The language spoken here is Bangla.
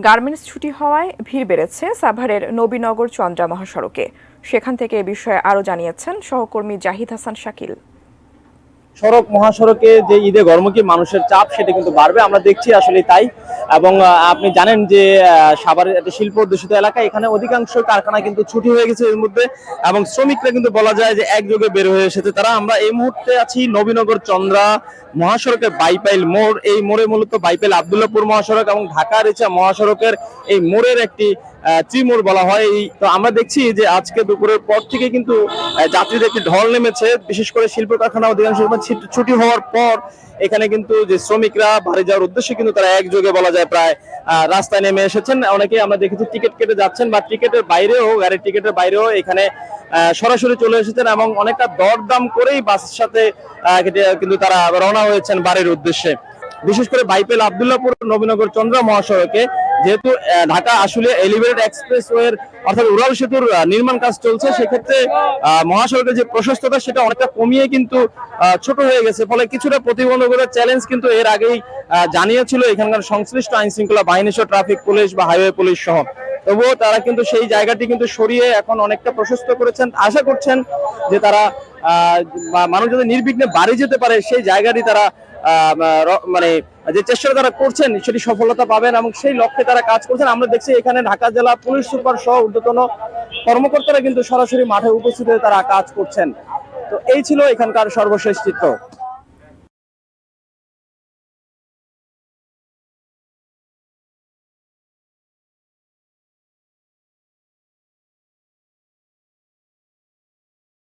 গার্মেন্টস ছুটি হওয়ায় ভিড় বেড়েছে সাভারের নবীনগর চন্দ্রা মহাসড়কে। সেখান থেকে এ বিষয়ে আরও জানিয়েছেন সহকর্মী জাহিদ হাসান শাকিল। মহাসড়কে যে ঈদে গরমুখী মানুষের চাপ সেটা কিন্তু বাড়বে, আমরা দেখছি আসলে তাই। এবং আপনি জানেন যে সাভারের একটা শিল্প অধ্যুষিত এলাকা, এখানে অধিকাংশ কারখানা কিন্তু ছুটি হয়ে গেছে এর মধ্যে, এবং শ্রমিকরা কিন্তু বলা যায় যে একযোগে বের হয়ে এসেছে তারা। আমরা এই মুহূর্তে আছি নবীনগর চন্দ্রা মহাসড়কের বাইপাইল মোড়। এই মোড়ে মূলত বাইপাইল আব্দুল্লাহপুর মহাসড়ক এবং ঢাকা রিচা মহাসড়কের এই মোড়ের একটি ত্রিমোড় বলা হয়। তো আমরা দেখছি যে আজকে দুপুরের পর থেকে কিন্তু যাত্রীদের একটি ঢল নেমেছে, বিশেষ করে শিল্প কারখানা অধিকাংশ ছুটি হওয়ার পর এখানে কিন্তু যে শ্রমিকরা বাড়ি যাওয়ার উদ্দেশ্যে কিন্তু তারা একযোগে বলা যায় প্রায় রাস্তায় নেমে এসেছেন। অনেকে আমরা দেখেছি টিকিট কেটে যাচ্ছেন, বা টিকিটের বাইরেও, গাড়ির টিকিটের বাইরেও এখানে সরাসরি চলে এসেছেন, এবং অনেকটা দরদাম করেই বাসের সাথে কিন্তু তারা রওনা হয়েছেন বাড়ির উদ্দেশ্যে। বিশেষ করে বাইপাইল আব্দুল্লাহপুর নবীনগর চন্দ্রা মহাসড়কে যেহেতু ঢাকা আসলে এলিভেটেড এক্সপ্রেসওয়ের অর্থাৎ উড়াল সেতুর নির্মাণ কাজ চলছে, সেক্ষেত্রে মহাসড়কের যে প্রশস্ততা সেটা অনেকটা কমিয়ে কিন্তু ছোট হয়ে গেছে, ফলে কিছুটা প্রতিবন্ধকতার চ্যালেঞ্জ কিন্তু এর আগেই জানিয়েছিল এখানকার সংশ্লিষ্ট আইন শৃঙ্খলা বাহিনী সহ, ট্রাফিক পুলিশ বা হাইওয়ে পুলিশ সহ। তবুও তারা কিন্তু সেই জায়গাটি কিন্তু সরিয়ে এখন অনেকটা প্রশস্ত করেছেন। আশা করছেন যে তারা মানুষ যদি নির্বিঘ্নে বাড়ি যেতে পারে সেই জায়গাটি তারা মানে যে চেষ্টা তারা করছেন সেটি সফলতা পাবেন, এবং সেই লক্ষ্যে তারা কাজ করছেন। আমরা দেখছি এখানে ঢাকা জেলা পুলিশ সুপার সহ ঊর্ধ্বতন কর্মকর্তারা কিন্তু সরাসরি মাঠে উপস্থিত হয়ে তারা কাজ করছেন। তো এই ছিল এখানকার সর্বশেষ চিত্র।